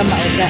mauga.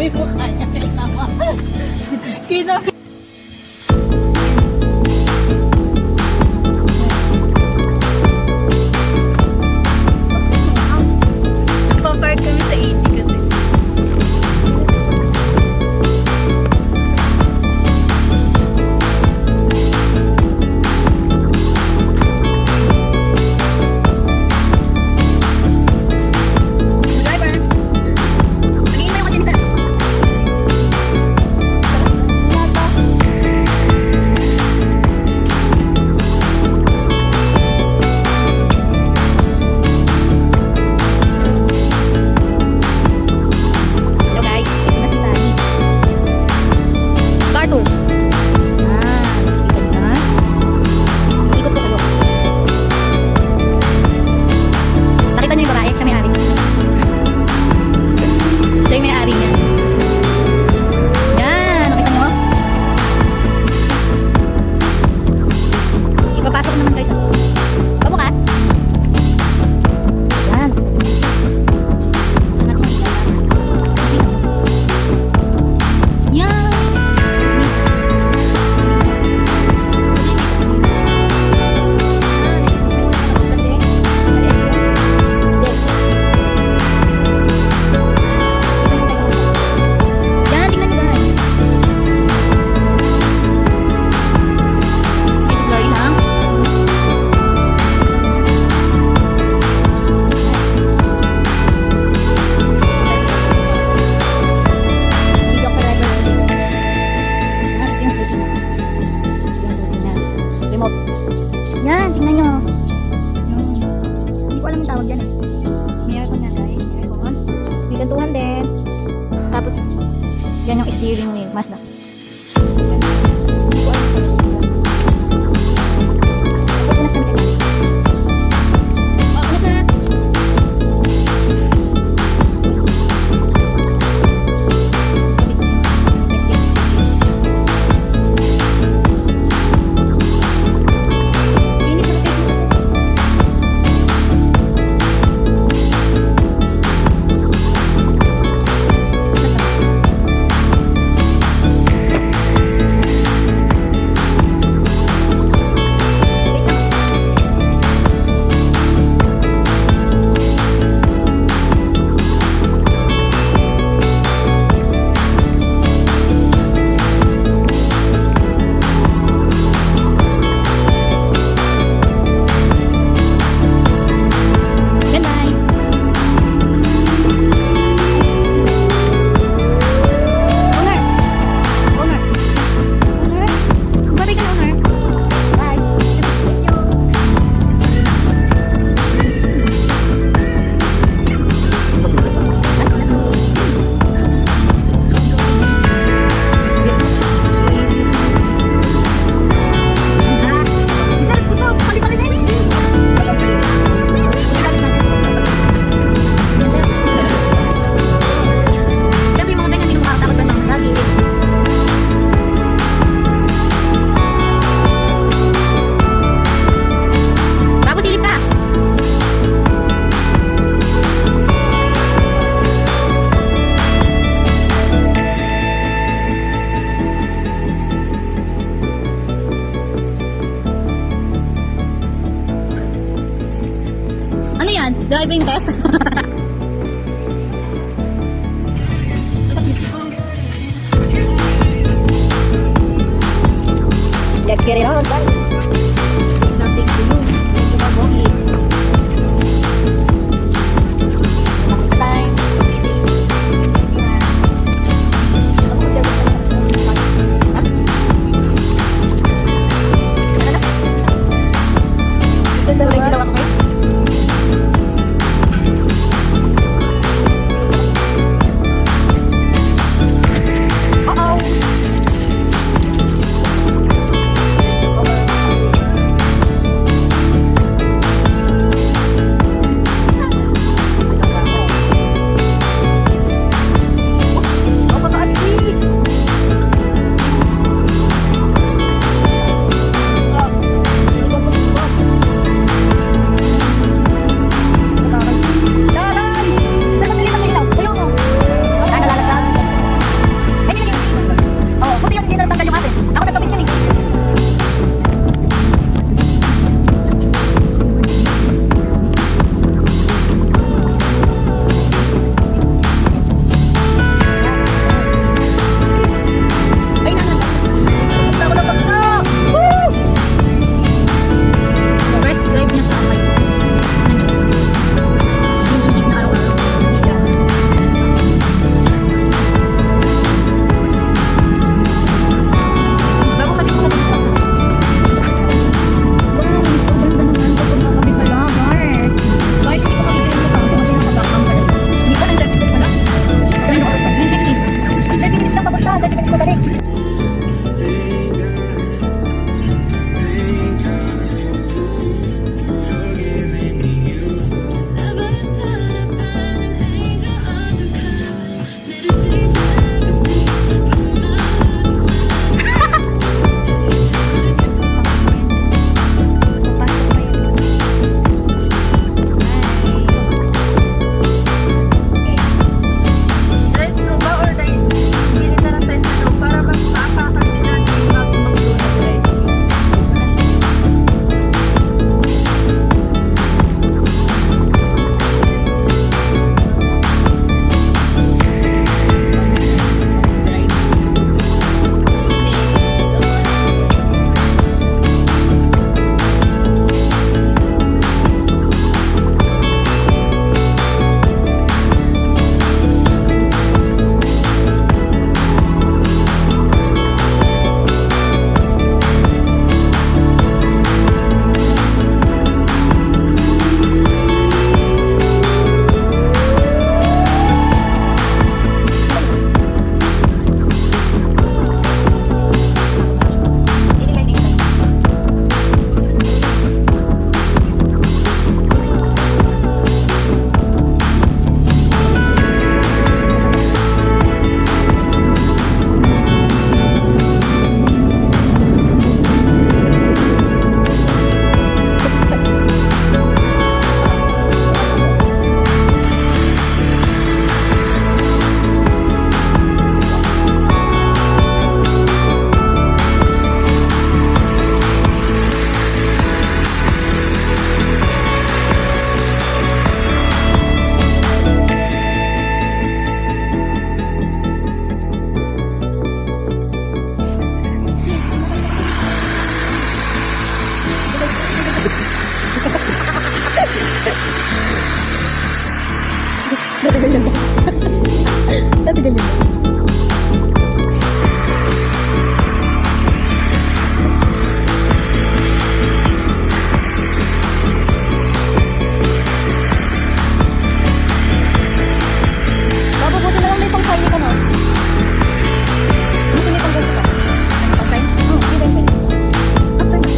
May mukha niya. Kinami. Papark kami sa AG kasi. Yan, tingnan nyo. Hindi ko alam yung tawag yan. May aircon yan guys. May aircon. May gantuhan din. Tapos, yan yung steering wheel. Mazda. Hindi ko alam yung tawag. Pupunas kami kasi. Oh, punas na. Driving test. Let's get it on, son. Something to do. Thank you, Mabogi. Time. So busy. Busy na. Ako magdagos na lang. Son. Ha? Ganda ba? Ginawa ko kayo? Dati ganyan ba? Mabubuti na lang may pang-shiny ka, no? Buti may pang-ganito ka. Pang-shine? Oo, may pang-shine. After na.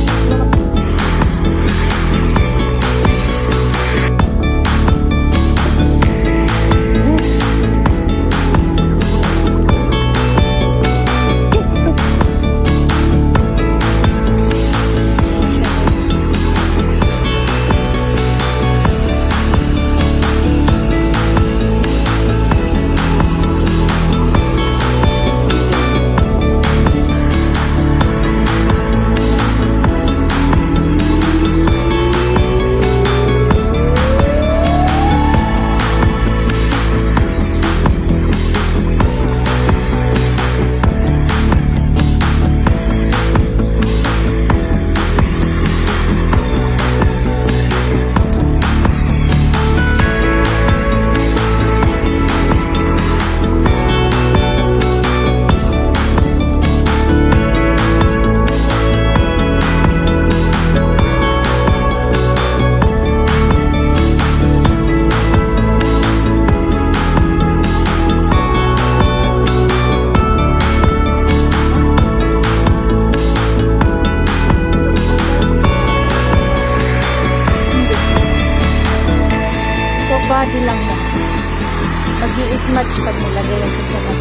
mag-i-smudge pag nilagay yan sa salad.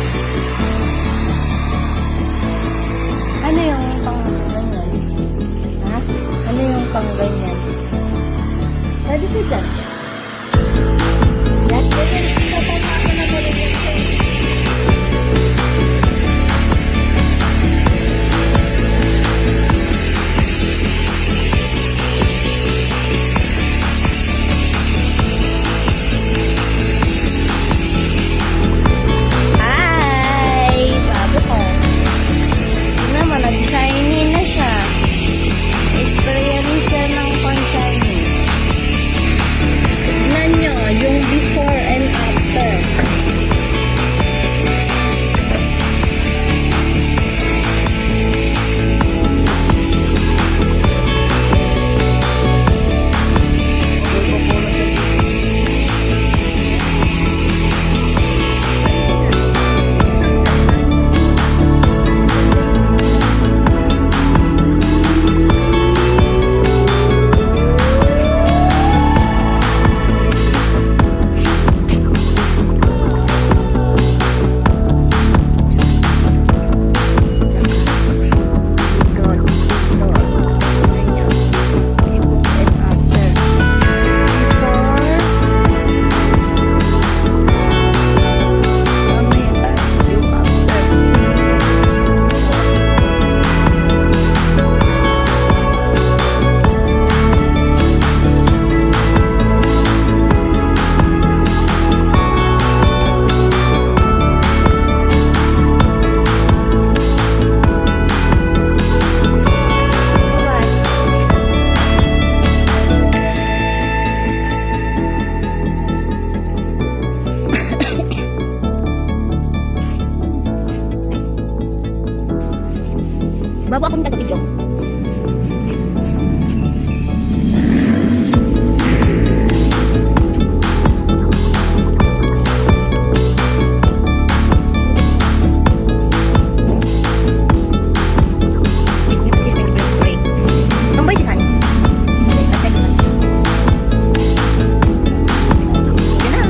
Ano yung pang ganyan? Ha? Ano yung pang ganyan? Pwede ko dyan. Yan. Tatama ako na galing yan. Hi! Bago ko. Naman, nag-shiny na siya. Sprayan siya ng pang-shiny. Tignan nyo, yung before and after. Bago akong taga-video. Tomboy si Sunny. Sex na. Yun na.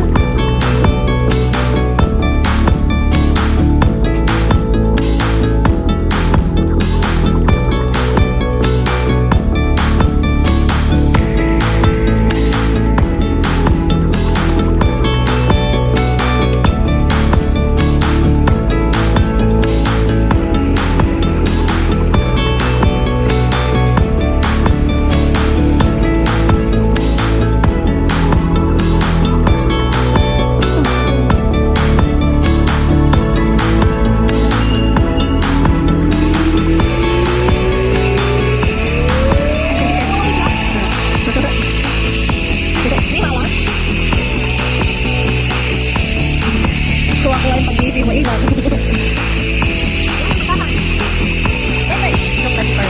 Kuha-kuha yung pag-iisip mo, iba. Look kasi pala.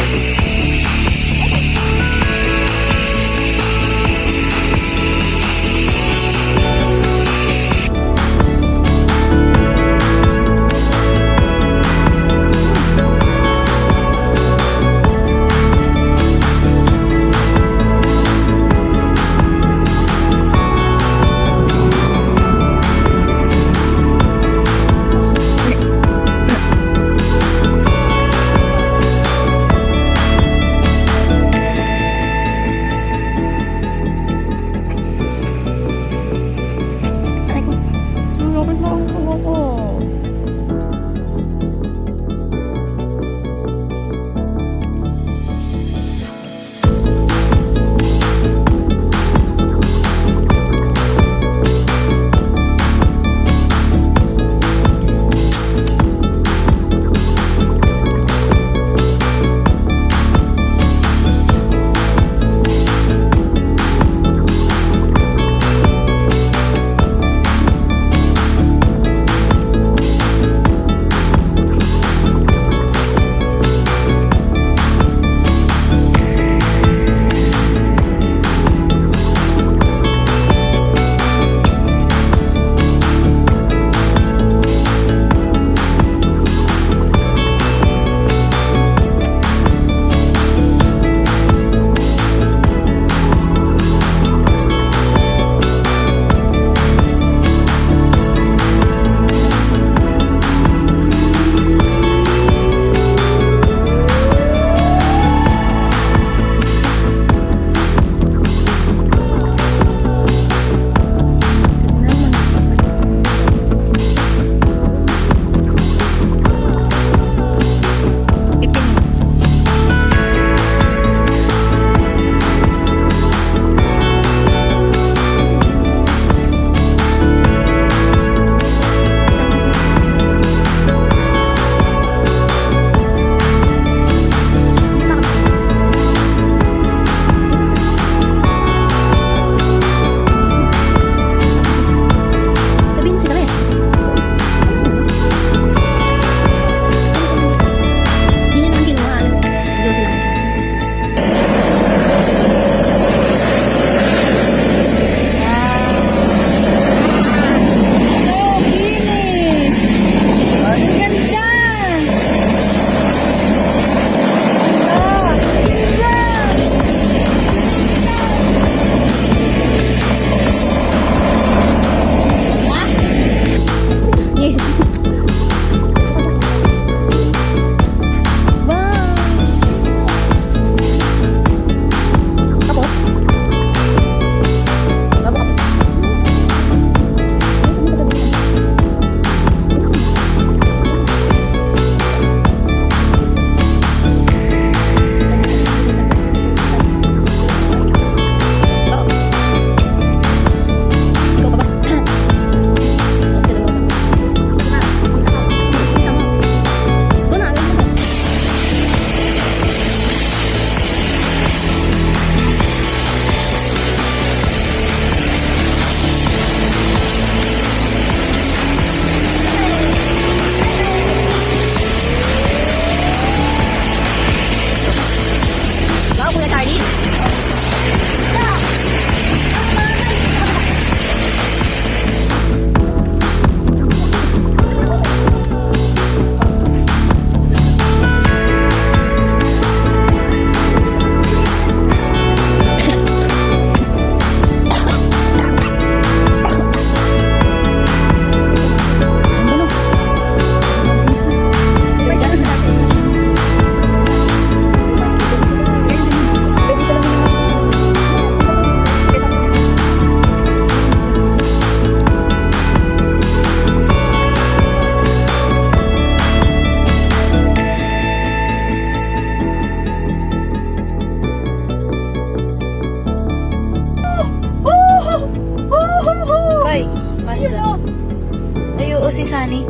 si Sunny.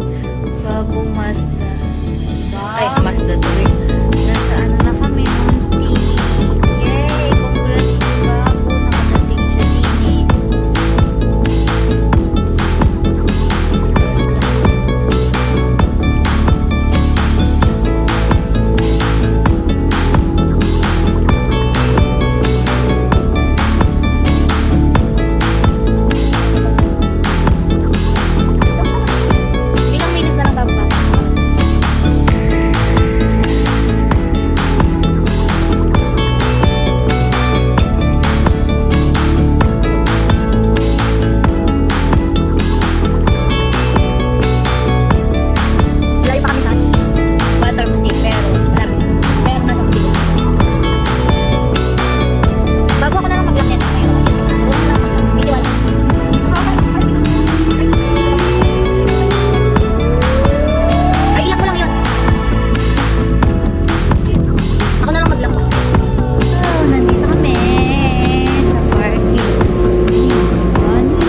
Bago Mazda. Ay, Mazda tuloy. Nasa ano na kami, Monty. Yay! Congrats, Bago. Nakadating siya din. 6 hours lang. Ilang minutes na lang bago pa. Layo pa kami sa Walter Munti, pero malapit. Pero nasa Munti. Bago ako na lang mag-lock net. Medyo wala. Ay, ilang ko lang yun. Ako na lang mag-lock. Oh, nandito kami sa parking. Sunny.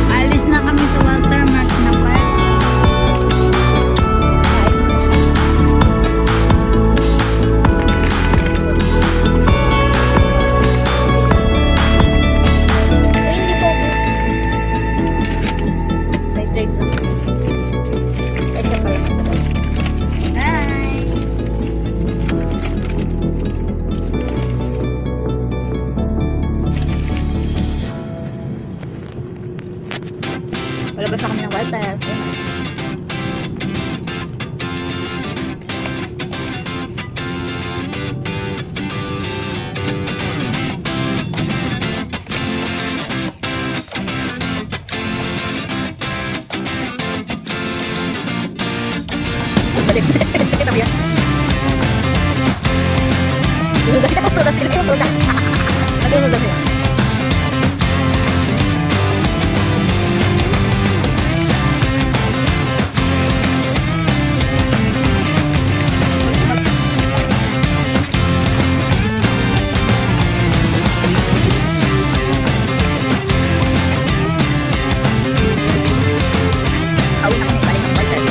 Alis na kami sa Walter Mart na park. Kain muna siya. Ay, hindi focus. Right lang. Ay, siya pala. Nice. Palabas na kami ng Walter. Ay, nice. Balik. Kita mo yan? Tudat ka, tudat ka, tudat. Tudat ka. Pauwi na kami balik ng Walter.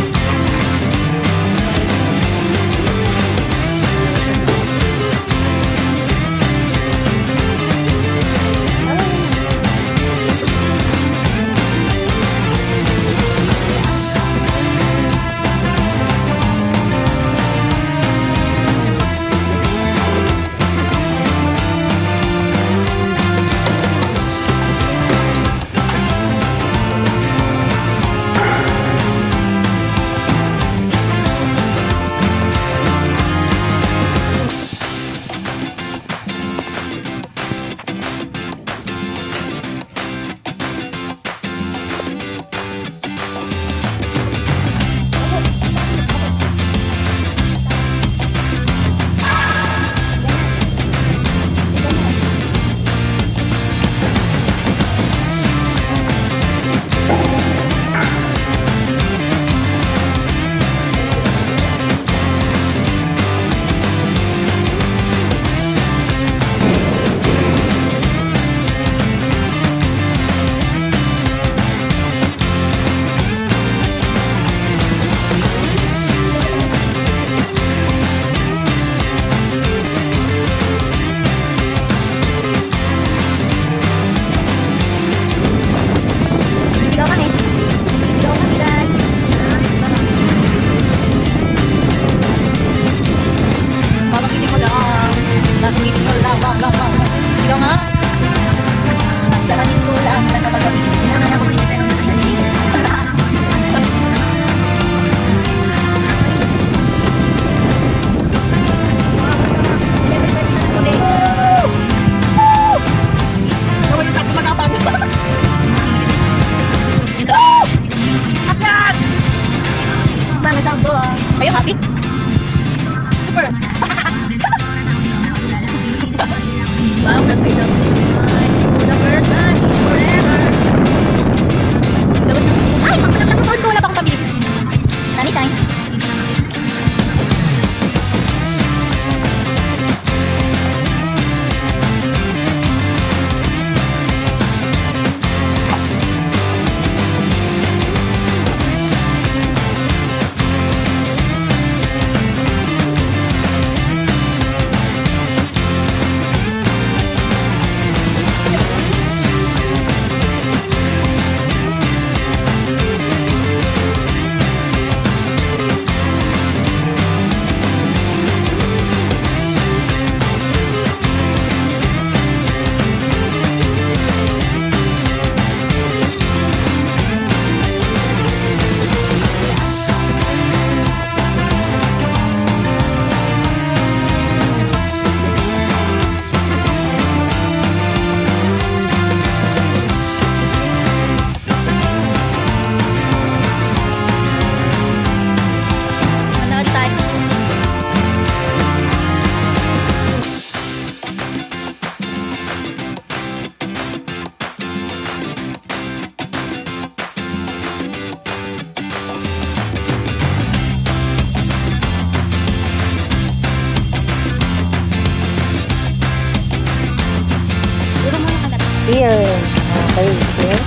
Here. Okay, here.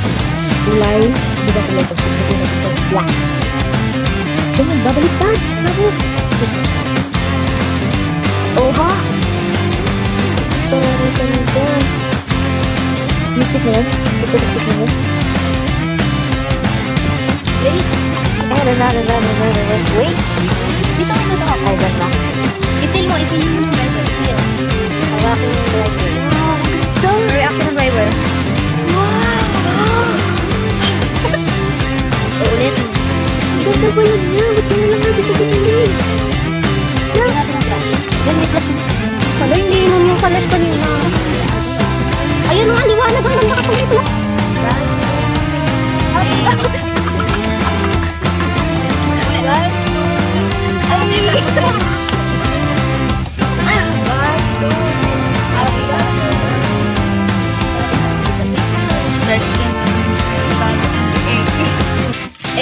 Kulay. Di ba kulay pag sabi na ito? Black. Ganyan, babalik ka. Bravo. Oha! Ito. Mikit mo yan? Ito, mikit mo yan? Wait. Wait. Dito ka na ito. Ay, ganda. Itil mo yung driver. Feel. Hawakin yung driver. Wow, ganda. Reaction ng driver. Wow! Ulit. Ganda ba yan niya? Ba't mo lang natin sa pinili? Lagyan natin ang flash. Yan, may flash. Wala, hindi mo yung flash kanina. Ayun nga, liwanag ang ganda kapag ito.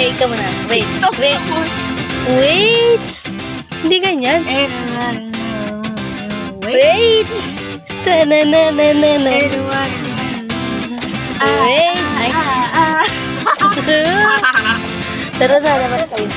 Eh, ikaw muna. Wait. Wait! Hindi ganyan. Wait! Ta-na-na-na-na-na. Wait! Ay. Tara na naman tayo.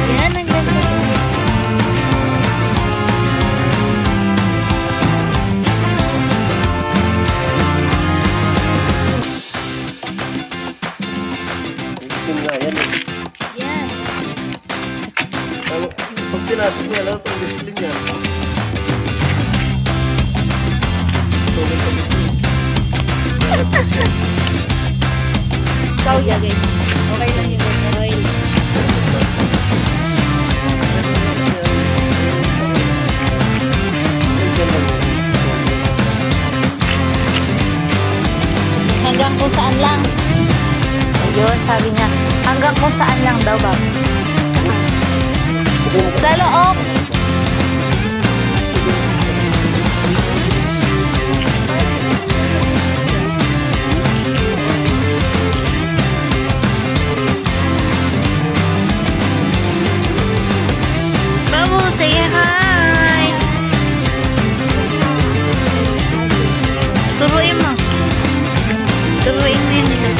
Yan, ang ganda. Itim nga yan eh. Yan. Pag pinasok niya, alam itong display niya. Tulad pa dito. Ikaw, Jagay. Okay lang yun. Okay. Hanggang kung saan lang. Ayun, sabi niya. Hanggang kung saan lang daw ba? Sa loob. Babu, say hi. Turuin mo. Turuin mo yun nila.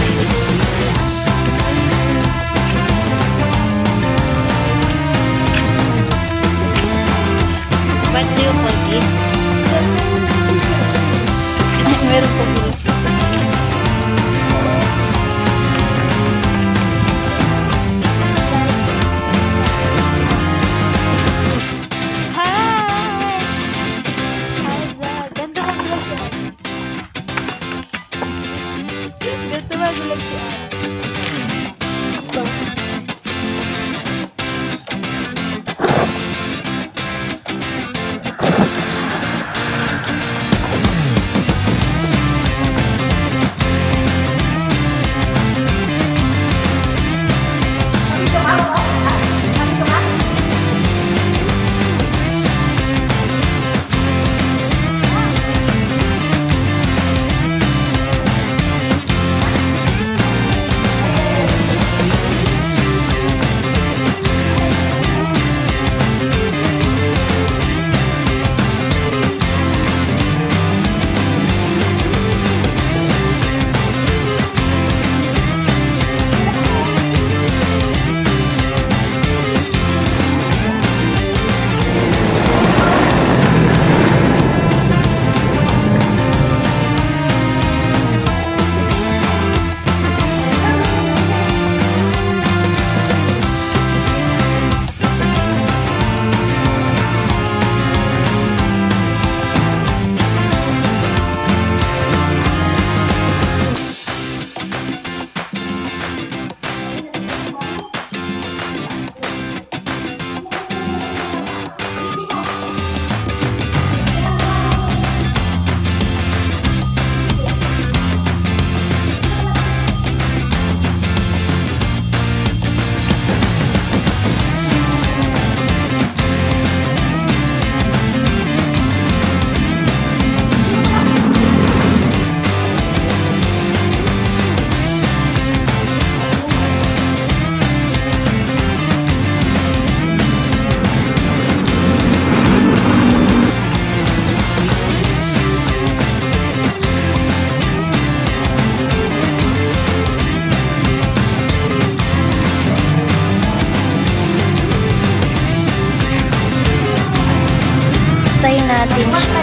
natin siya.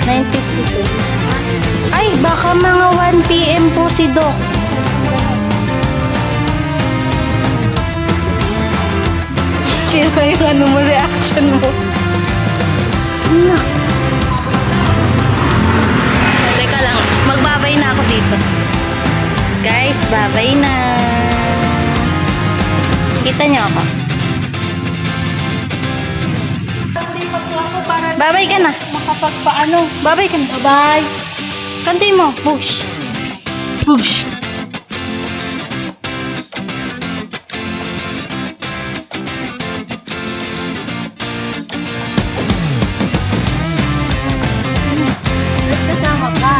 9:52. Ay, baka mga 1 PM po si Doc. Kaya yung ano mo, reaction mo. Ano? Teka lang, magbabay na ako dito. Guys, babay na. Kita niyo ako. Babay ka na. Makapagpaano. Babay ka na. Bye. Kantin mo. Push. Push. Kasama ka.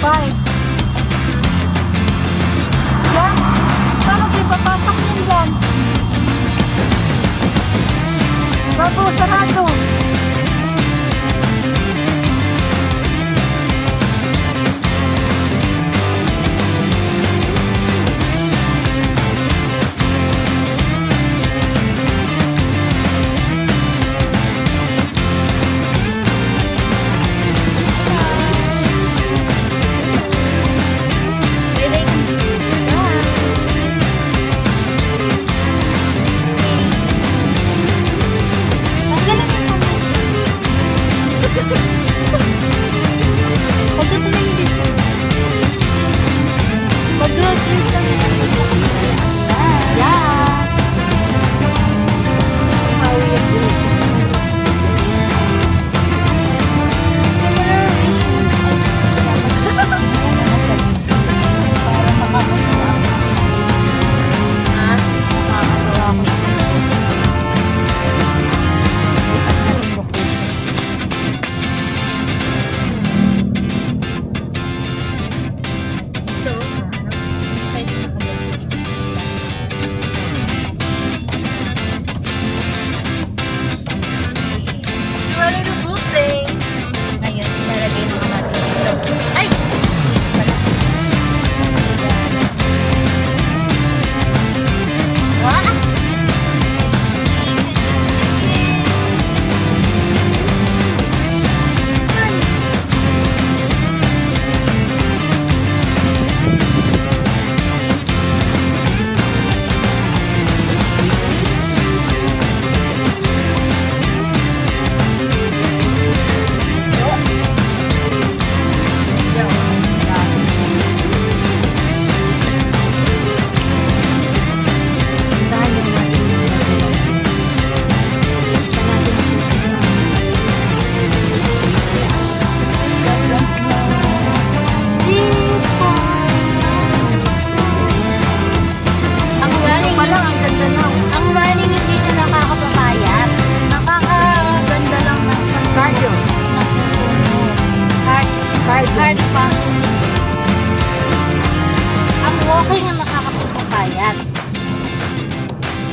Bye. Yan. Paano kayo papasok yan dyan? Bago, sarado. Hard pa. Ang walking ang nakakapagpapayat.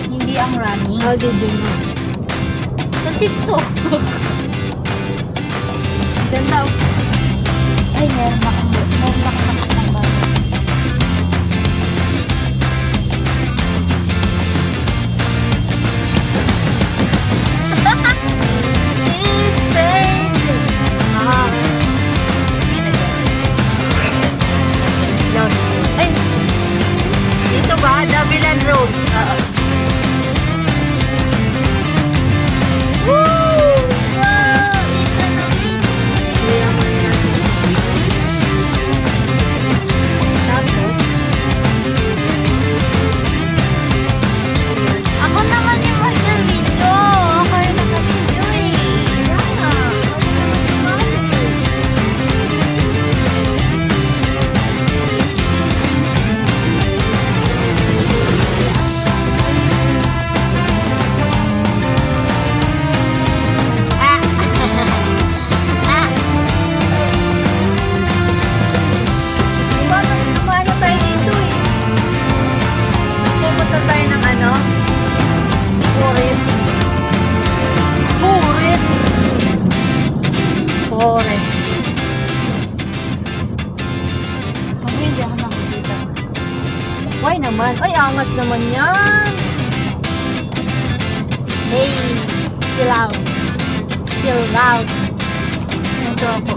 Hindi ang running. How did you know? Sa TikTok. Ganda. Ay, meron akong ng bago. This space. Angas naman yan. Hey, chill out. Chill out. Ito ako.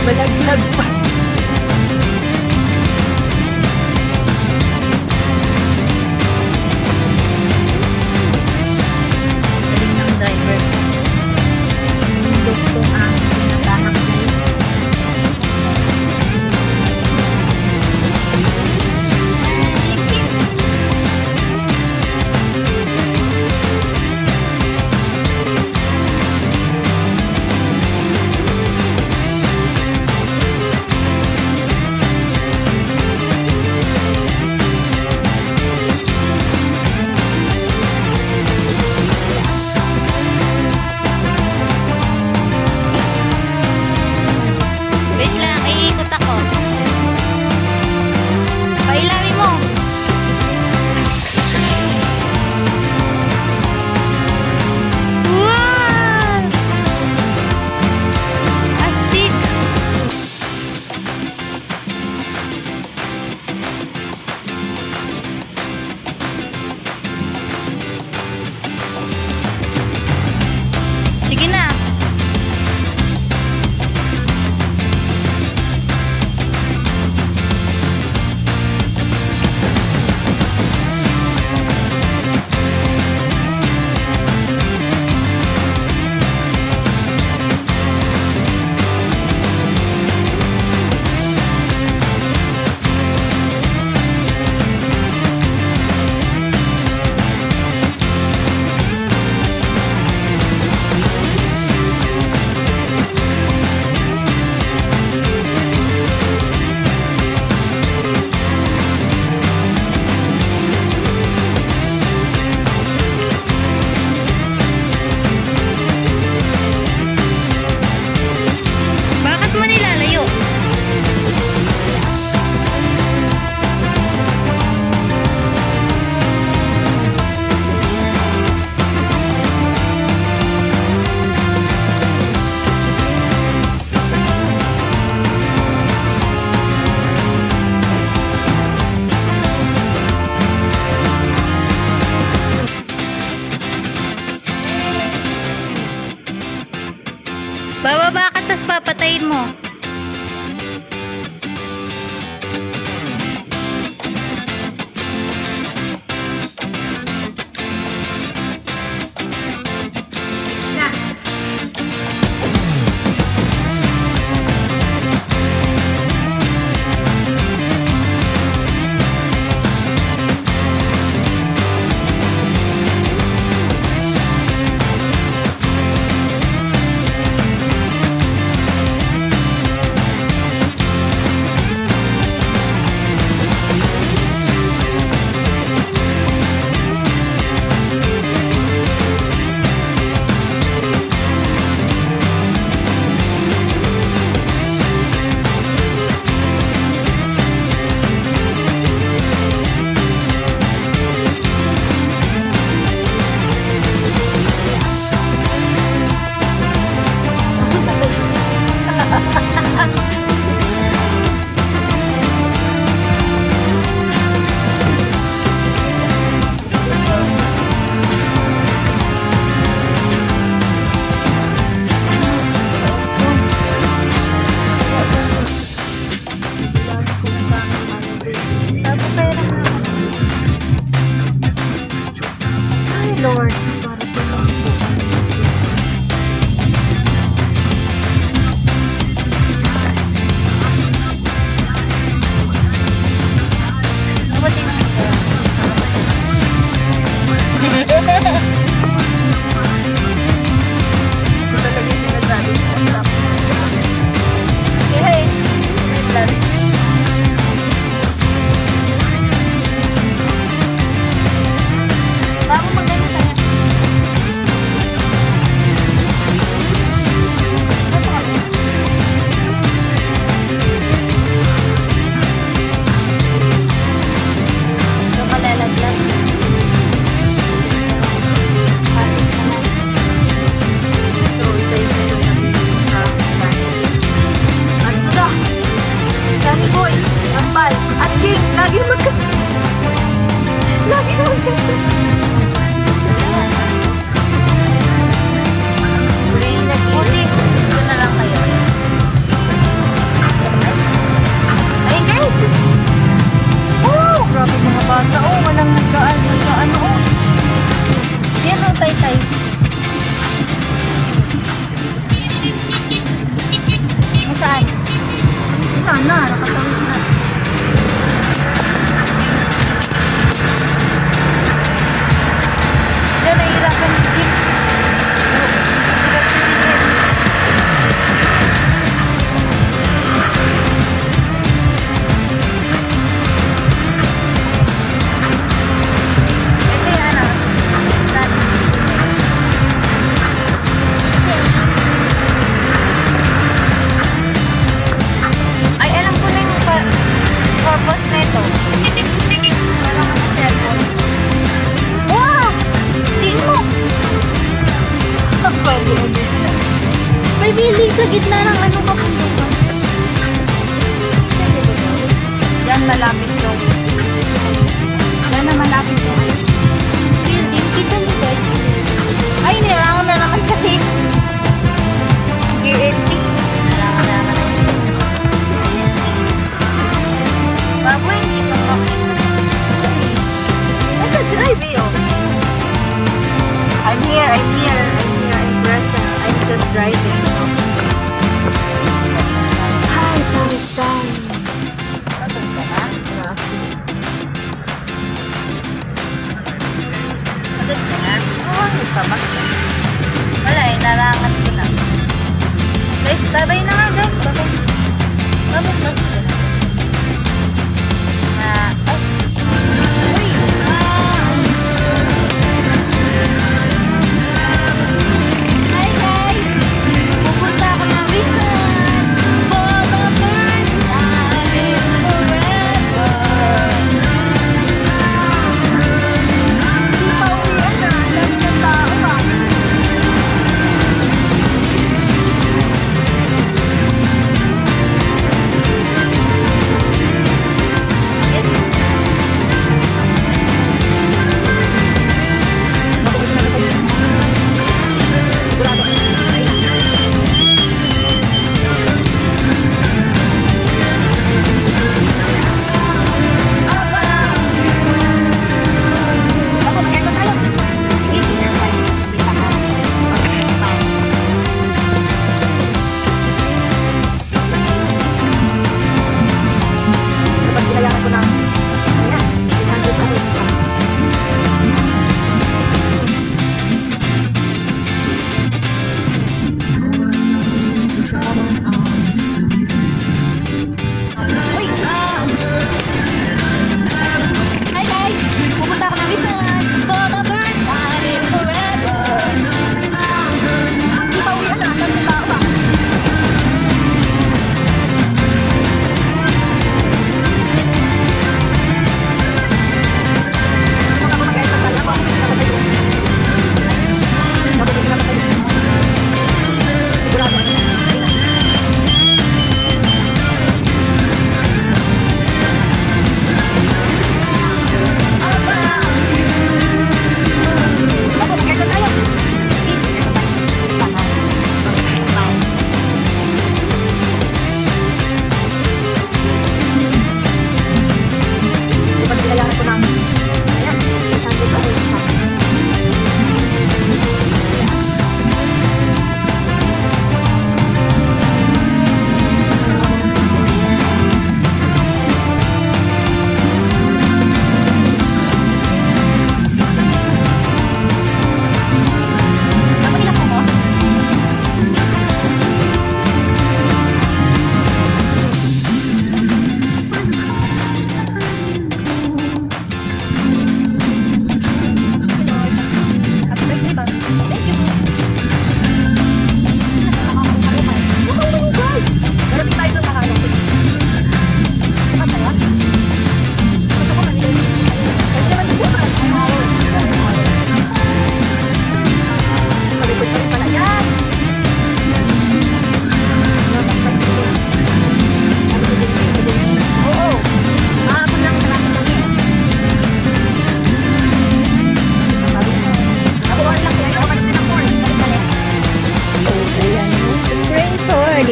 Malaglag pa. Galing ng driver. Dugtong ang pinagahak na yun. Wait lang, iikot ako. Pailari mo. Wow! Astig! Sige na. Bakit mo nilalayo? Bababa ka, tas papatayin mo. gitna ng ano ka po. Yan, malapit yung. Yan na malapit yung. Building, kita mo guys. Ay, nirangan na naman kasi. GLT. Nirangan na naman. Baboy, hindi pa pa. That's a drive, eh, oh. I'm here, I'm present. I'm just driving. Hi, Paris time. Patun ka na? Patun ka na? Oo, nagpabak na. Wala eh, narangan ko na. Guys, babay na nga guys. Babay. Babay, babay. Ay. Uy. Hi guys! Pupunta ako ng Rizal for the first time in forever. Hindi pa uwian na. Ang dami ng tao ah. Hi guys! Pupunta ako ng Rizal for the first time in forever. Hindi pa uwian na. Ang dami ng tao ah.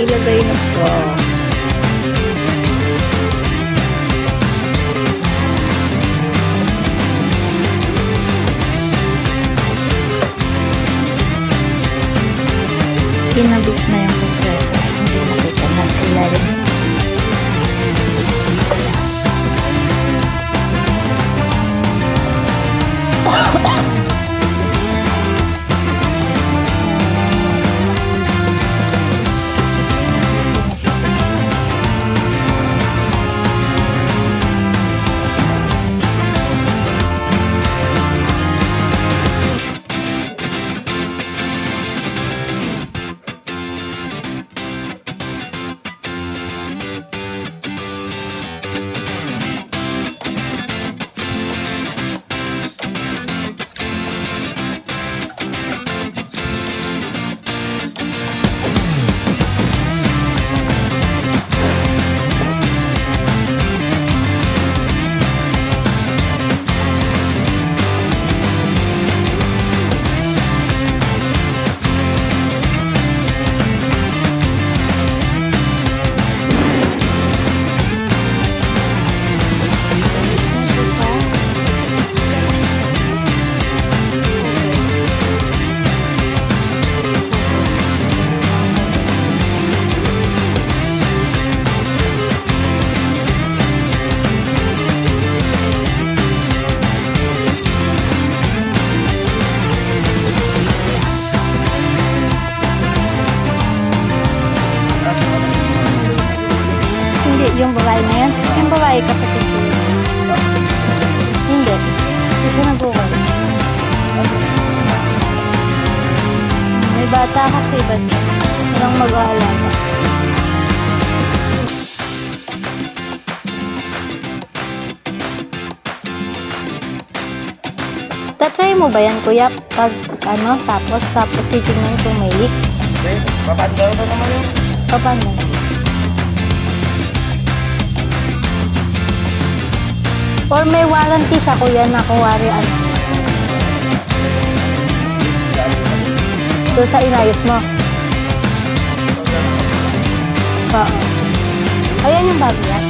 Ilagay na po. Kinabit na yung compressor. Hindi makita. Nasa ilalim. babae ka sa picture? Hindi. Hindi ko nag-google. May bata kasi ba't walang mag-aalaga? Tatry mo ba yan, kuya? Pag ano, tapos titignan kung may leak. Okay, papandaw na naman yun. Paano? Or may warranty sa kuya na kuwari ano. So sa inayos mo? Oo. Ayan yung bago yan.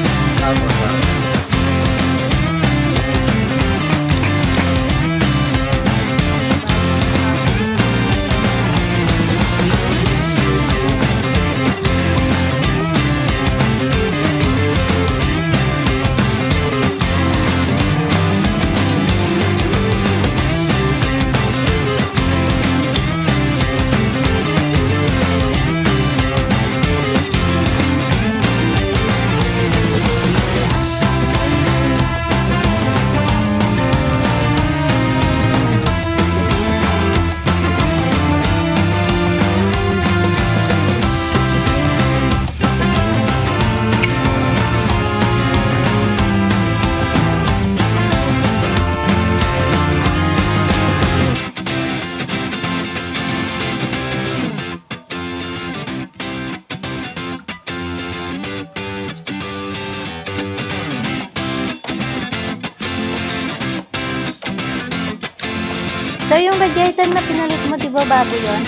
So yung radiator na pinalit mo, di ba bago yun?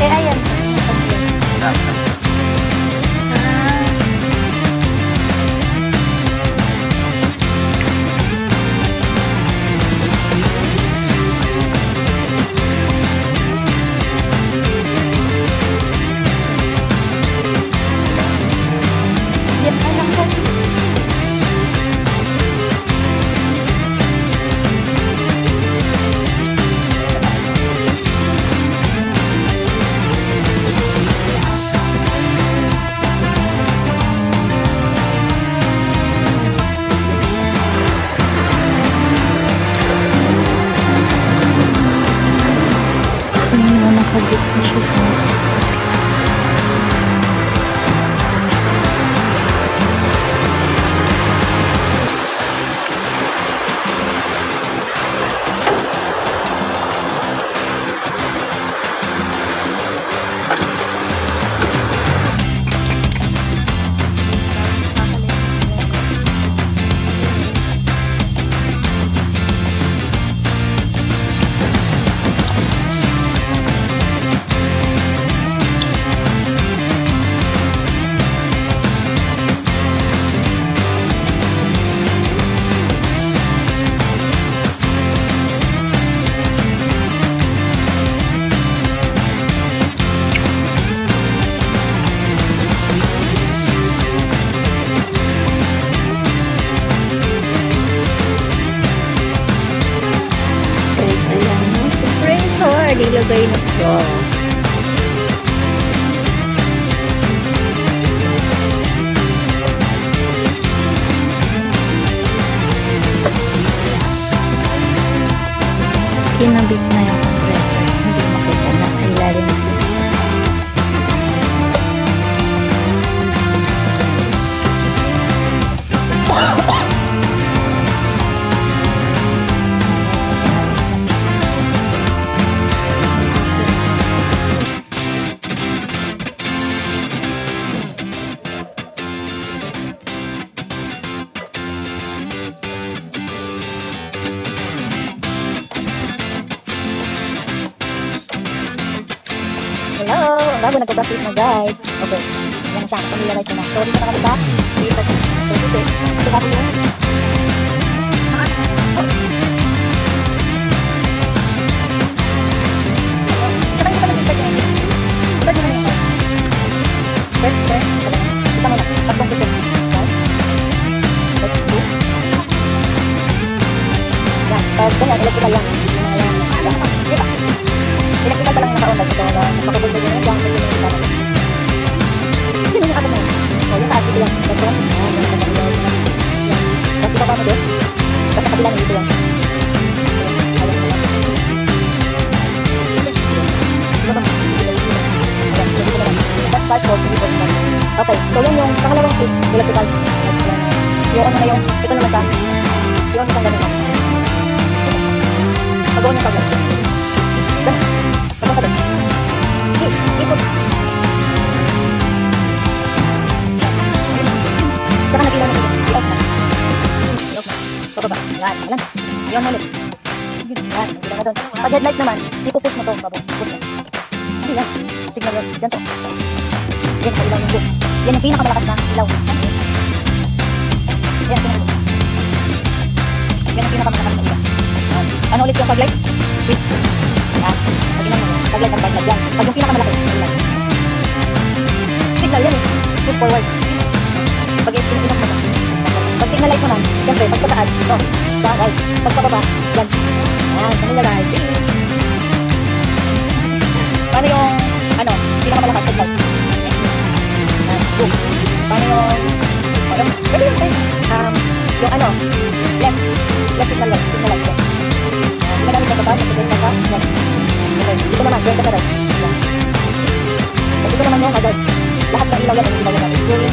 Eh, ayan. Ah. Yan, alam ko. Hindi na nakagit na siya, guys. Guys, ayan mo. Compressor, ilagay na po. Kinabit na yung compressor. Hindi makita. Nasa ilalim. Hello! Bago nagpa-practice na guys. Okay. Yan siya. Familiarize na. So, dito na kami sa dito. So, kasi, ito bago yung first turn. Isa mo na. Tatlong pipin. Let's do. Yan. Pag ganyan, electrical lang. Di ba? Electrical pa lang naka-on. Ito na makapagpagpag yun. Diyan, pag yun yung kita. Yun yung ato mo. O, yung taas dito yan. Ito. Tapos ito pa mo din. Tapos sa kabila nito yan. That's fast forward. Okay, so yan yung pangalawang clip, electrical. Yung ano na yung, ito naman sa, yung isang ganun lang. Pag-on yung pag-on. Ganun. Pag-on ka doon. Ikot. Saka nag-ilaw na siya. I-off na. I-off na. Pababa. Yan. Alam. Yan ulit. Yan. Nag-ilaw na doon. Pag headlights naman, ipupush mo to. Push mo. Hindi yan. Signal yan. Ganito. Yan. Ilaw yung book. Yan yung pinakamalakas na ilaw. Yan. Yan yung pinakamalakas na ilaw. Ano ulit yung pag-light? Twist. Yan. Pag-inan mo. Pag-light ang pag-light. Yan. Pag yung pinakamalaki na ilaw. Signal yan eh. Push forward. Pag ipinak mo na. Pag signal light mo na, siyempre, pag sa taas, ito, sa right. Pag pababa, yan. Yan, kanila guys. Paano yung, ano, pinakamalakas sa light? Yan, boom. Paano yung, pwede yun, eh. Yung ano, left signal light, yan. Ginagamit na ba? Nagpagin ka sa, yan. Okay, dito naman, yan ka sa right. Yan. Tapos ito naman yung hazard. Lahat ng ilaw yan, yung ilaw yan natin. Yung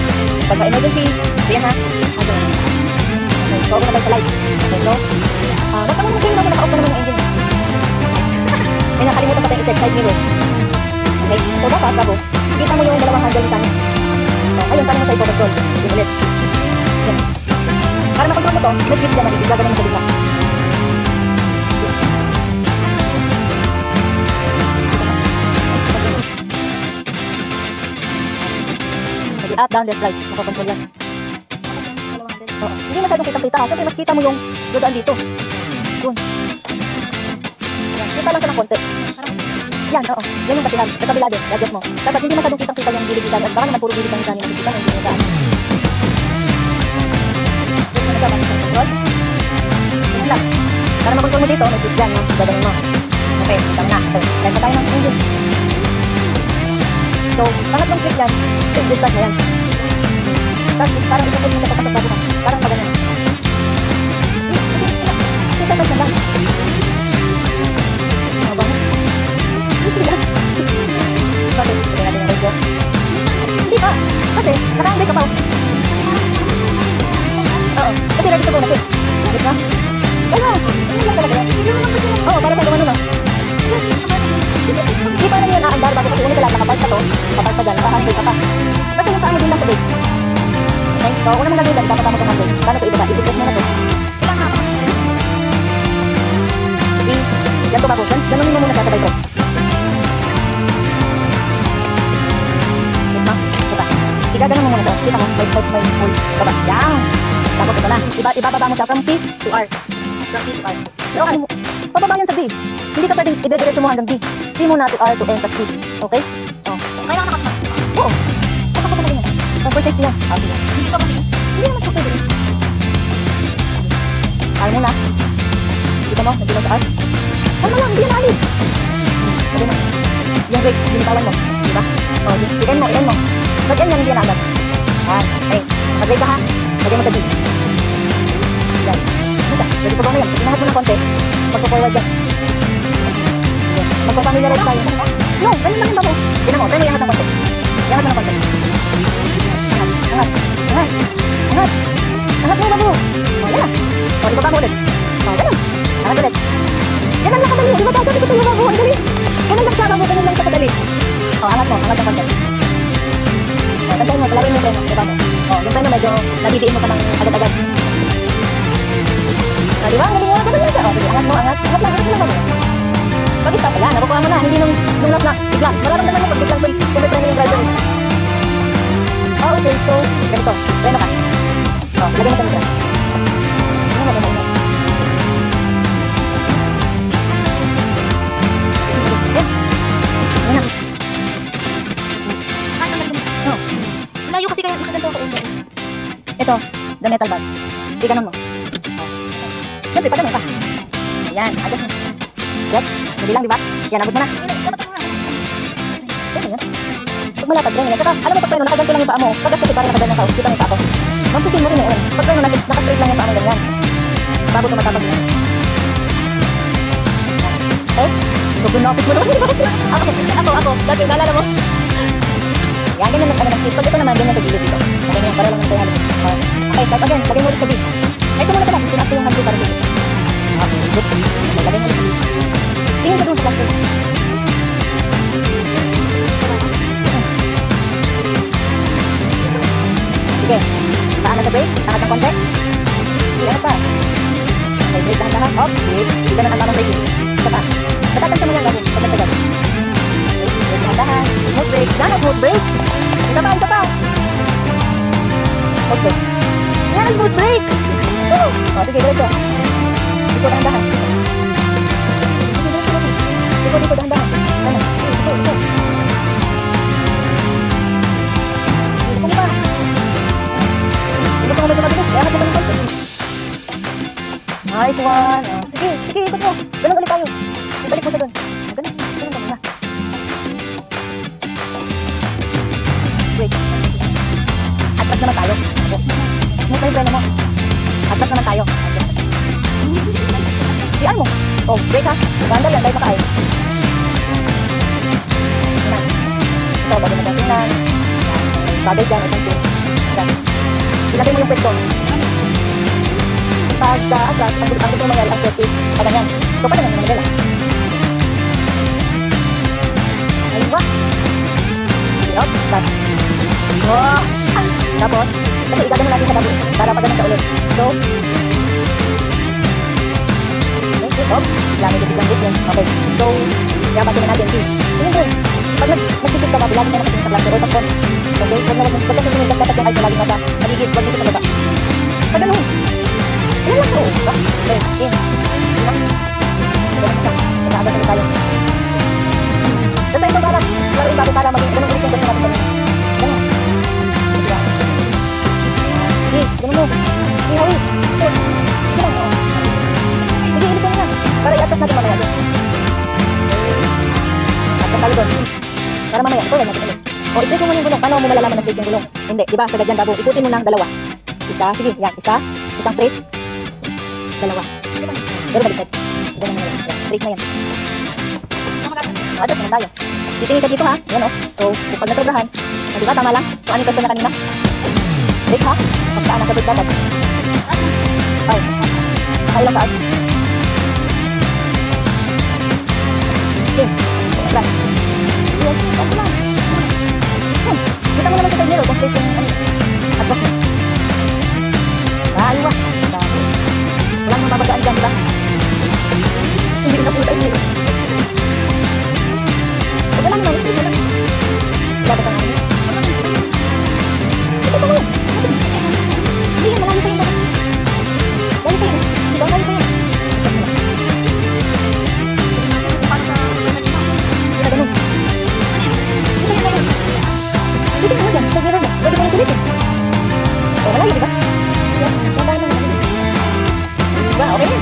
pagka-emergency, yan ha. Okay, so ako naman sa lights. Okay, so, ba't naman kayo naman naka-off na naman yung engine? May nakalimutan pa tayo i-check side mirrors. Okay, so dapat, bago, kita mo yung dalawang handle sa amin. Ayun, paano mo sa ipo-control? Yung ulit. Yan. Para makontrol mo to, may switch dyan natin. Gagawin mo sa bigla. Up, down, left, right. Makakontrol yan. Oo. Hindi masyadong kitang-kita ha. Siyempre, mas kita mo yung dodaan dito. Yun. Yan. Kita lang siya ng konti. Yan, oo. Yan yung basihan. Sa kabila din. Adjust mo. Dapat hindi masyadong kitang-kita yung gilid-gisan. At baka naman puro gilid ang isa niya nakikita. Hindi nyo daan. Yun mo na siya. Control. Yun lang. Para makontrol mo dito, may switch dyan. Gagawin mo. Okay. Kita mo na. Okay. Set na tayo ng engine. So, pangatlong click yan, i-start na yan. Start, parang ipapos mo sa papasok bago ka. Parang maganan. Isa na lang. Ano ba? Hindi lang. Bakit? Hindi natin yung radio. Hindi pa. Kasi, naka-angry ka pa. Oo. Kasi ready to go na ito. Bakit na? Wala. Ano lang talaga yan? Oo, para sa gawin no. Hindi pa rin yun naandar bago kasi una sa lahat nakapark ka to, nakapark ka dyan, naka-handbrake ka pa. Kasi yung paa mo din lang sa brake. Okay, so una mong gagawin dyan, dapat mo itong handbrake. Paano ito ibaba? I-press mo na to. Yan to bago, ganunin mo muna siya sa press. Next mo, isa pa. Igaganon mo muna siya, kita mo, may pull, baba. Yan! Tapos ito na, ibababa mo siya from P to R. From P to R. So ano mo, pababa yan sa D. Hindi ka pwedeng ide-diretso mo hanggang D. D muna to R to N plus D. Okay? Oh. Kailangan nakatama. Oo. Nakakata na rin yan. For safety yan. Sige. Hindi ka pwede. Hindi naman siya pwede. R muna. Kita mo, nagdilaw sa R. Ano lang, hindi yan alis. Sabi mo. Yung brake, binitawan mo. Diba? O, i-N mo, i-N mo. Pag N yan, hindi yan agad. Yan. Okay. Pag-brake ka ha, lagyan mo sa D. Yan. Isa, ready to go na yan. Pag inahad mo ng konti, magpo-forward yan. Magpapamiliarize tayo. No, ganyan lang yung bago. Tignan mo, tayo mo iangat ng konti. Iangat mo ng konti. Angat, angat, angat. Angat mo bago. O, yan lang. O, ibaba mo ulit. O, ganun. Angat ulit. Yan lang nakadali. Di ba tayo sabi ko sa iyo bago? Ang dali. Ganun lang siya bago, ganun lang siya kadali. O, angat mo, angat ng konti. O, tansayin mo, palawin mo yung preno. Diba mo? O, yung preno medyo nadidiin mo ka ng agad-agad. O, diba? Ganun mo, ganun lang siya. O, sige, angat mo, angat. Angat lang, angat lang bago. Pag-stop pala, nakukuha mo na, hindi nung last na, biglang. Mararamdaman mo pag biglang kumipreno yung driver. Oh, okay, so, ganito, preno ka. O, lagay mo sa mitra. Ano mo, ano. Ano na? No. Layo kasi kaya nakaganto ako ulo. Ito, the metal bar. Iganon mo. Siyempre, pag ganun ka. Yan, adjust mo. Gets? Hindi lang, di ba? Yan, abot mo na. Yan, yan. Pag malapad, ganyan yan. Tsaka, alam mo, pag preno, nakaganto lang yung paa mo. Pag kasi parang nakaganyan ka, kita mo yung paa ko. Mamputin mo rin eh. Pag preno, nakastraight lang yung paa mo ganyan. Bago tumatapag yan. Okay? So, gunopit mo naman. Ako. Dati, naalala mo? Yan, ganyan lang ng seat. Pag ito naman, ganyan sa gilid dito. Okay, yan, para lang tayo halos. Okay, start again. Lagay mo ulit sa gilid. Ito muna pala. Tinaas ko yung handle para sa gilid. Okay, good. Lagay mo ulit sa gilid. Tingin ka doon sa plastic. Sige. Paan na sa brake. Angat ng konti. Sige, ano pa? Okay, brake lang lahat. Ops, brake. Hindi ka na ang tamang brake. Isa pa. Matatansya mo yan gawin. Pagkatagal. Okay, dahan-dahan. Smooth brake. Yan, smooth brake. Isa pa. Smooth brake. Yan, smooth brake. O, sige, diretso. Dito, dahan-dahan. Dito, dahan-dahan. Ano? Dito. Dito pa. Gusto mo medyo mabilis. Kaya natin yung konti. Nice one. Oh, sige, ikot mo. Ganun ulit tayo. Ibalik mo siya doon. Ganun na. Brake. Atras naman tayo. Smooth na yung preno mo. Atras naman tayo. Diyan mo. Oh, brake ha. Ganda yan, dahil makain. Yan. Ito, bago na tingnan. Bagay dyan, isang pin. Ilagay mo yung pwet doon. Pag atras, ang gusto mo mangyari, ang pwet is paganyan. So, paganyan yung managala. Ayun ba? Sige, up, start. Oh! Tapos, kasi igagano natin sa bago para paganan siya ulit. So, okay, oops, lamig yung biglang yun. Okay, so, yapatin na natin. Tingin doon. Pag nag-sisip ka bago, lagi na nakatingin sa cluster o sa phone. Okay, pag nag-sisip dapat yung eyes na lagi nasa paligid, wag dito sa baba. Pag ganun. Yan lang, oo. Okay, in. Yan. Ganun siya. Masaaga sa tayo. Basta ito para, laro yung bago para maging ganun ulit yung gusto natin ganun. Ganun. Sige, ganun mo. Sige, hawi. Ganun, oo. Sige, ulit ganun lang. Para i-atas natin mamaya doon. Atas tayo doon. Para mamaya, ito lang natin ulit. O, i-straight mo muna yung gulong. Paano mo malalaman na straight yung gulong? Hindi, diba? Sagad yan, bago. Ikutin mo ng dalawa. Isa, sige, yan. Isa, isang straight. Dalawa. Pero baliktad. Ganun mo na yan. Straight na yan. Adjust naman tayo. Titingin ka dito ha. Yan o. So pag nasobrahan, diba tama lang? Kung ano yung pwesto na kanina? Brake ha? Pagkaan nasa brake dapat. Ay. Nakailang saan? Okay. Right. Yes. Pwede lang. Kita mo naman sa side mirror kung straight yung adjust mo. Aywa. Walang mababagaan dyan, diba? Hindi na po sa mirror. Wala naman, straight na lang. Dapat ang ano. Ito mo. Hindi yan, malami pa yun. Lali pa yun. Diba, lali pa yun. Hindi na ganun. Hindi na ganun. Hindi mo dyan, sa mirror mo. Pwede mo na sulitin. O, wala yun, diba? Yan, tandaan mo na. Diba, okay na.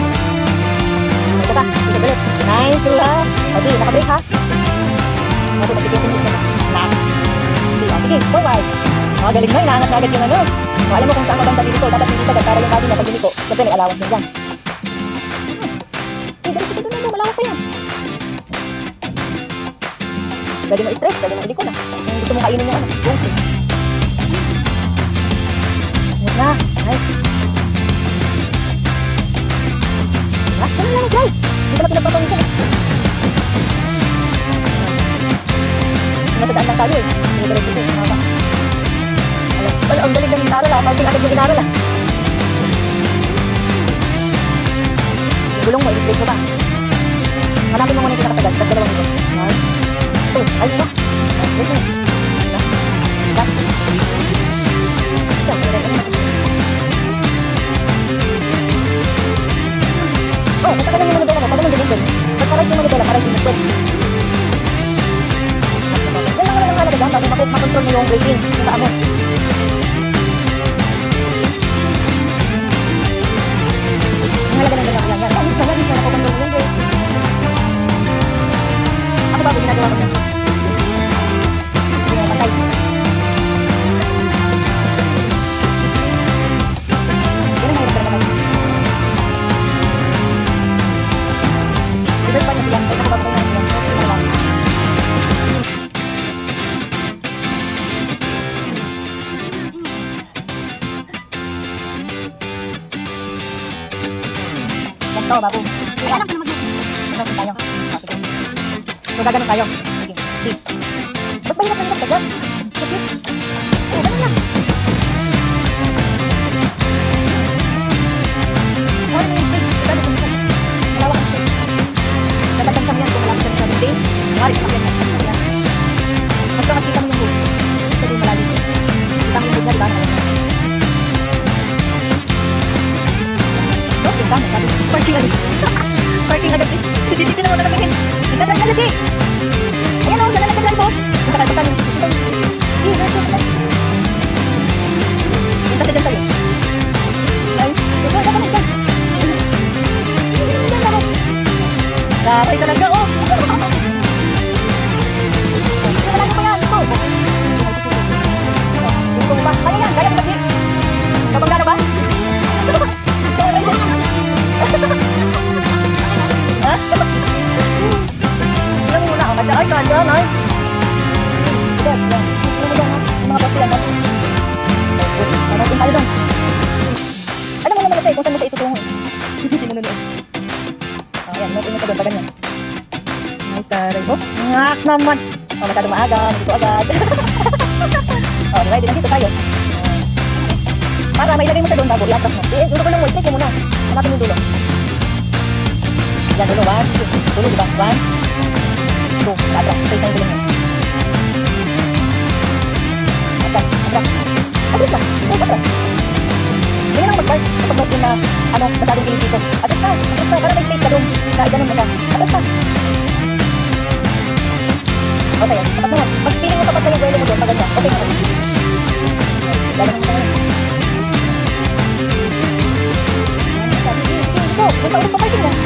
Ito pa, ito ulit. Nice, love. Okay, naka-break ha. Kasi magtititin mo siya. Nice. Sige, forward. Galing mo, inaangat na agad yung ano. Alam mo kung saan maganda dito. Dapat hindi sagad para yung body na pag ko. Siyempre may allowance mo dyan. Sige, dito na mo. Malawak pa yan. Pwede mo i-stretch. Pwede mo iliko na. Kung gusto mong kainin yung ano. Yung stretch. Yan na. Nice. Ganun lang mag-drive. Hindi ka na pinagpapawisan eh. Nasa daan lang tayo eh. Hindi ka rin dito. Wala, ang galing ng inaral ah. Parting agad yung inaral ah. Yung gulong mo, i-straight mo ba? Hanapin mo muna yung pinakasagad. Tapos dalawang ito. Ito, ayun ba? Straight mo. Diba? Ito, oh, patakalan yung manibela mo. Pag naman din. Pagkarait yung manibela, para yung mag-pwede. Yan lang naman ang halaga dyan. Bago makontrol mo yung braking. Yung paa mo. Ang halaga ng ganyan. Yan. Alis na nakukontrol mo yun. Ito, babo. Ay, alam ko na mag-gusto. Ganun tayo. Ah, sige. So, gaganon tayo. Sige. D. Ba't ba hirap ka dyan? Kasi, ganun lang. Ano yung space? Ito, ito, ito. Malawak ang space. Nagatansang yan kung malapit sa building. Mari, kasakyan yan. Kasakyan. Mas ka, mas kita mo yung boot. Ito din malalim. Kita mo yung boot na, diba? Tapos, kita mo. Parking agad. Parking agad. Titi na mo na namin. Kita na lagi. Ayan o, saan na nagkadrive po? Punta ka, punta. Punta siya dyan sa'yo. Ay, ito, ito, ito. Nakakay talaga, oh! Wala na pa yan, ito! Ito ba? Kaya yan, kaya ba? Kabangga na ba? Ha? Ilang muna ako kasi, ay, kaya, ay! Yan, yan. Yung mga boss yan, ha? Marating tayo doon. Alam mo naman na siya, kung saan mo siya itutungo. Hindi sinununin. Ayan, mag-ingat ka doon pa ganyan. Nice taray po. Ngaks naman. O, masyadong maaga. Dito agad. O, ready na dito tayo. Para mailagay mo siya doon bago i-atras mo. Dulo ko lang mo. Check mo muna. Hanapin yung dulo. Yan, dulo. 1, 2. Dulo, diba? 1, 2. Atras. Straight na yung dulo mo. Atras. Atras. Atras lang. Straight atras. Ganyan ang mag-park. Kapag mas yun na, masyadong kilig dito. Atras na. Atras na. Para may space ka doon. Ganun mo siya. Atras na. Okay, sapat na yan. Pag feeling mo sapat na yung buwelo mo doon, pag ganyan. Okay na. Galang mo na yan. Ito, punta ulit pa parking yan.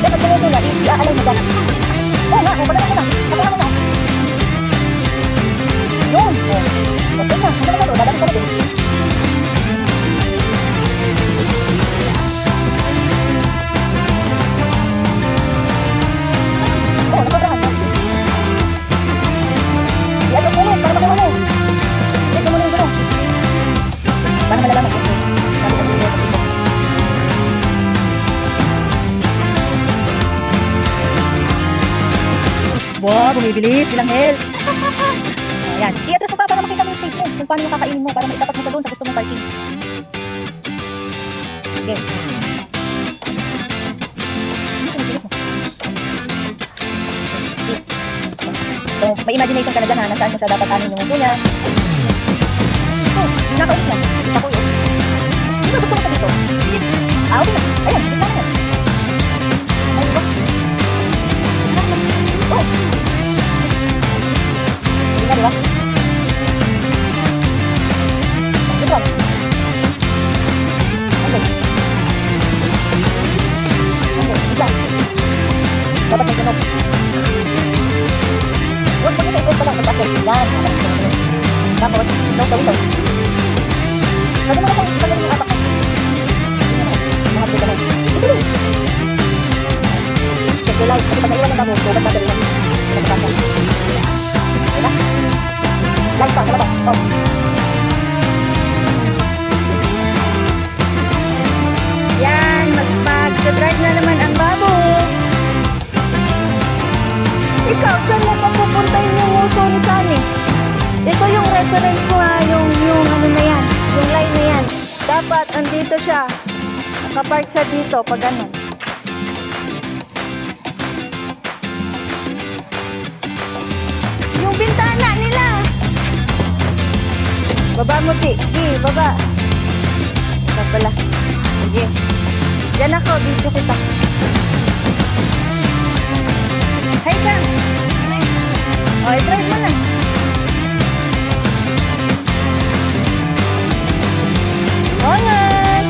Dapat mo sila, i-aalay mo dyan. Oo nga, pagkala mo na. Pagkala mo na. Yun. Basta na. Ano naman o, dadali ka na doon. Oh, napagrahan na. I-atras mo para makuha mo. Check mo muna yung gano'n. Para malalaman ko. Sabi ka dito. Wow, bumibilis. Bilang hell. Ayan. I-atras mo pa para makita mo yung space mo. Kung paano yung kakainin mo para maitapat mo sa doon sa gusto mong parking. Okay. So, may imagination ka na dyan ha, nasaan mo siya dapat anin yung uso niya. Ito, nakaulit niya. Kita ko yun. Hindi ba gusto mo sa dito? Hindi. Ah, okay na. Ayan, kita na yan. Ayun ba? Oh! Hindi na, diba? Good one. Okay. Okay, good lang. Dapat may tunog. Huwag mo nila i-press pa lang mag-upload. Yan. Tapos, no window. Lagi mo na pang tagal yung atak mo. Mahal ko ganun. Ito rin. Check your lights. Kasi pag naiwan ng bago, huwag ba ganun. Nagpapasa. Diba? Lights pa, sa labas. Stop. Yan, mag-drive na naman ang babo. Ikaw, saan mo pa pupuntahin yung uso ni Sunny? Ito yung reference ko ha, yung ano na yan, yung line na yan. Dapat, andito siya. Nakapark siya dito, pag ganun. Yung bintana nila. Baba mo, Chi. Sige, baba. Ito pala. Sige. Yan ako, dito kita. Hay ka! O, i-drive mo na. Ongat!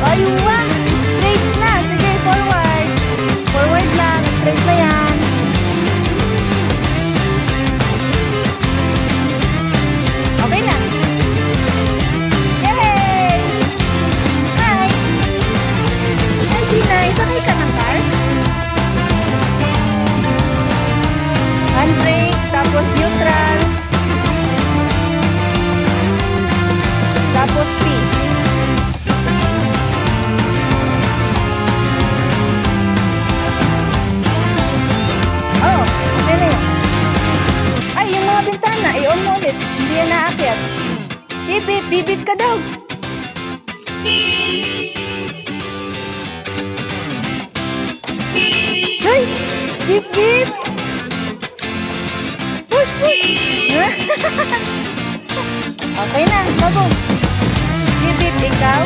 Aywa! Straight na! Sige, forward! Forward lang! Straight yan naakyat. Bibip, bibip ka daw. Ay, bip, bip. Push, push. Okay na, bago. Bibip, ikaw.